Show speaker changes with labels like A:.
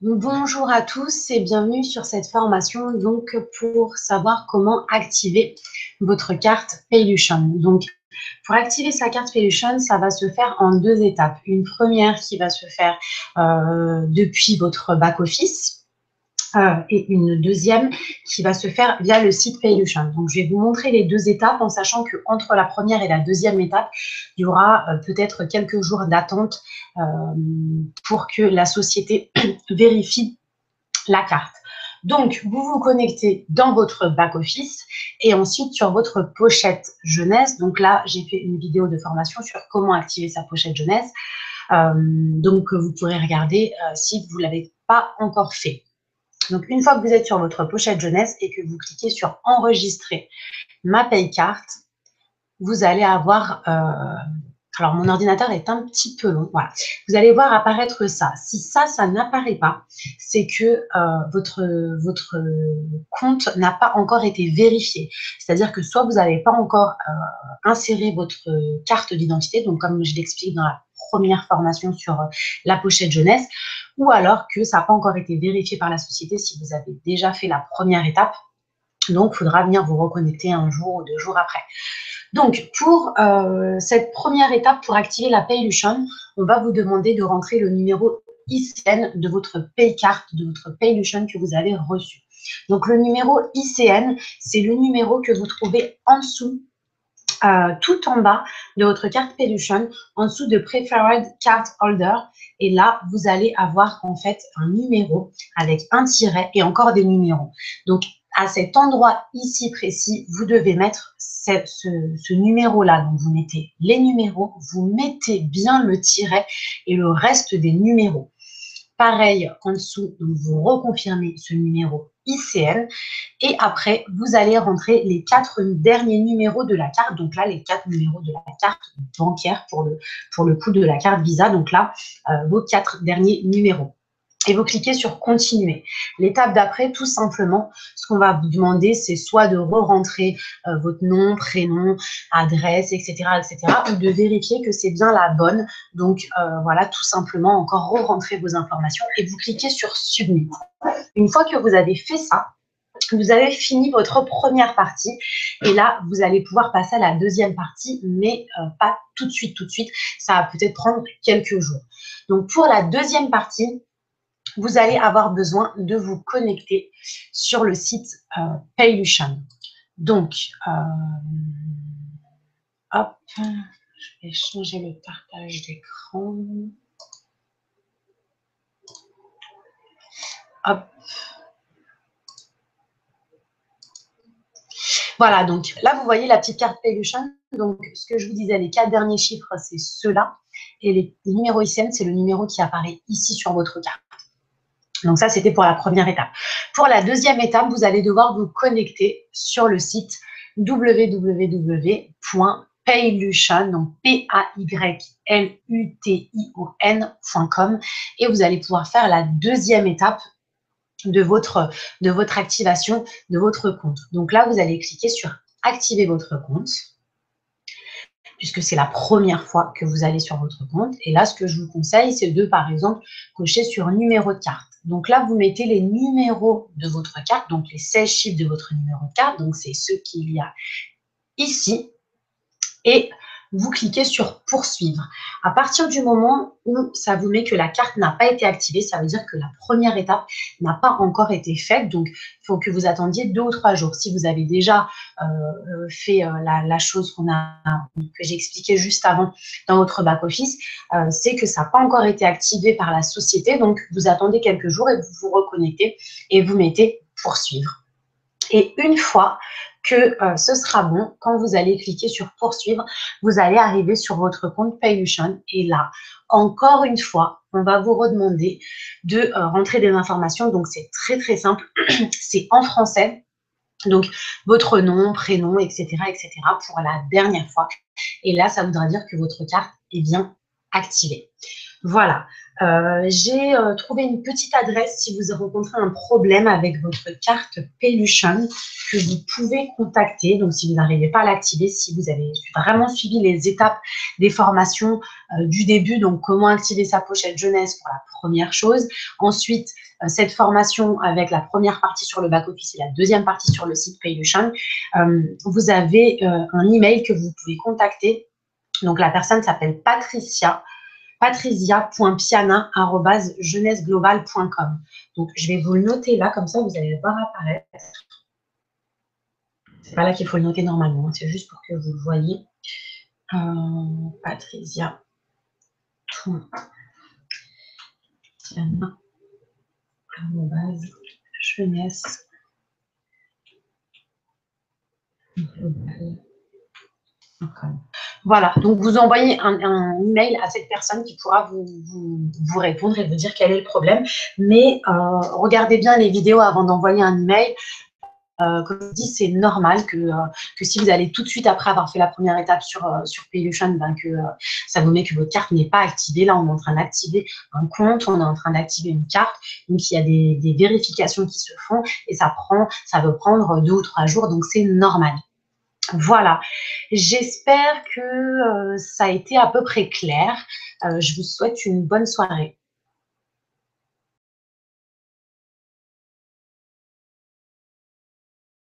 A: Bonjour à tous et bienvenue sur cette formation donc pour savoir comment activer votre carte Paylution. Donc pour activer sa carte Paylution, ça va se faire en deux étapes. Une première qui va se faire depuis votre back-office et une deuxième qui va se faire via le site Paylution. Donc, je vais vous montrer les deux étapes en sachant qu'entre la première et la deuxième étape, il y aura peut-être quelques jours d'attente pour que la société vérifie la carte. Donc, vous vous connectez dans votre back-office et ensuite sur votre pochette jeunesse. Donc là, j'ai fait une vidéo de formation sur comment activer sa pochette jeunesse. Donc, vous pourrez regarder si vous ne l'avez pas encore fait. Donc, une fois que vous êtes sur votre pochette jeunesse et que vous cliquez sur « Enregistrer ma paye-carte », vous allez avoir… alors, mon ordinateur est un petit peu long. Voilà. Vous allez voir apparaître ça. Si ça n'apparaît pas, c'est que votre compte n'a pas encore été vérifié. C'est-à-dire que soit vous n'avez pas encore inséré votre carte d'identité, donc comme je l'explique dans la première formation sur la pochette jeunesse, ou alors que ça n'a pas encore été vérifié par la société si vous avez déjà fait la première étape. Donc, il faudra venir vous reconnecter un jour ou 2 jours après. Donc, pour cette première étape, pour activer la Paylution, on va vous demander de rentrer le numéro ICN de votre Paycard, de votre Paylution que vous avez reçu. Donc, le numéro ICN, c'est le numéro que vous trouvez en dessous, tout en bas de votre carte Paylution, en dessous de Preferred Card Holder. Et là, vous allez avoir en fait un numéro avec un tiret et encore des numéros. Donc, à cet endroit ici précis, vous devez mettre ce numéro-là. Donc, vous mettez les numéros, vous mettez bien le tiret et le reste des numéros. Pareil, en dessous, donc vous reconfirmez ce numéro ICN et après, vous allez rentrer les 4 derniers numéros de la carte. Donc là, les 4 numéros de la carte bancaire pour le coup de la carte Visa. Donc là, vos 4 derniers numéros. Et vous cliquez sur « Continuer ». L'étape d'après, tout simplement, ce qu'on va vous demander, c'est soit de re-rentrer votre nom, prénom, adresse, etc., ou de vérifier que c'est bien la bonne. Donc, voilà, tout simplement, encore re-rentrer vos informations et vous cliquez sur « Submit ». Une fois que vous avez fait ça, vous avez fini votre première partie et là, vous allez pouvoir passer à la deuxième partie, mais pas tout de suite. Ça va peut-être prendre quelques jours. Donc, pour la deuxième partie, vous allez avoir besoin de vous connecter sur le site Paylution. Donc, hop, je vais changer le partage d'écran. Hop. Voilà, donc là, vous voyez la petite carte Paylution. Donc, ce que je vous disais, les 4 derniers chiffres, c'est ceux-là. Et les numéros ICN, c'est le numéro qui apparaît ici sur votre carte. Donc ça, c'était pour la première étape. Pour la deuxième étape, vous allez devoir vous connecter sur le site www.paylution, donc paylution.com, et vous allez pouvoir faire la deuxième étape de votre activation de votre compte. Donc là, vous allez cliquer sur « Activer votre compte », puisque c'est la première fois que vous allez sur votre compte. Et là, ce que je vous conseille, c'est de, par exemple, cocher sur « Numéro de carte ». Donc là, vous mettez les numéros de votre carte, donc les 16 chiffres de votre numéro de carte, donc c'est ceux qu'il y a ici, et vous cliquez sur « Poursuivre ». À partir du moment où ça vous met que la carte n'a pas été activée, ça veut dire que la première étape n'a pas encore été faite. Donc, il faut que vous attendiez 2 ou 3 jours. Si vous avez déjà fait la chose que j'ai expliquée juste avant dans votre back-office, c'est que ça n'a pas encore été activé par la société. Donc, vous attendez quelques jours et vous vous reconnectez et vous mettez « Poursuivre ». Et une fois que ce sera bon, quand vous allez cliquer sur « Poursuivre », vous allez arriver sur votre compte Paylution. Et là, encore une fois, on va vous redemander de rentrer des informations. Donc, c'est très, très simple. C'est en français. Donc, votre nom, prénom, etc., pour la dernière fois. Et là, ça voudra dire que votre carte est bien activée. Voilà. J'ai trouvé une petite adresse si vous rencontrez un problème avec votre carte Pelution que vous pouvez contacter. Donc, si vous n'arrivez pas à l'activer, si vous avez vraiment suivi les étapes des formations du début, donc comment activer sa pochette jeunesse pour la première chose. Ensuite, cette formation avec la première partie sur le back-office et la deuxième partie sur le site Pelution, vous avez un email que vous pouvez contacter. Donc, la personne s'appelle patricia.piana@jeunesseglobale.com. Donc, je vais vous le noter là, comme ça, vous allez le voir apparaître. C'est pas là qu'il faut le noter normalement, c'est juste pour que vous le voyez. Patricia.piana@jeunesseglobale.com. Voilà, donc vous envoyez un email à cette personne qui pourra vous répondre et vous dire quel est le problème. Mais regardez bien les vidéos avant d'envoyer un email. Comme je dis, c'est normal que si vous allez tout de suite après avoir fait la première étape sur Pelution, que ça vous met que votre carte n'est pas activée. Là, on est en train d'activer un compte, on est en train d'activer une carte. Donc, il y a des vérifications qui se font et ça peut prendre 2 ou 3 jours. Donc, c'est normal. Voilà, j'espère que ça a été à peu près clair. Je vous souhaite une bonne soirée.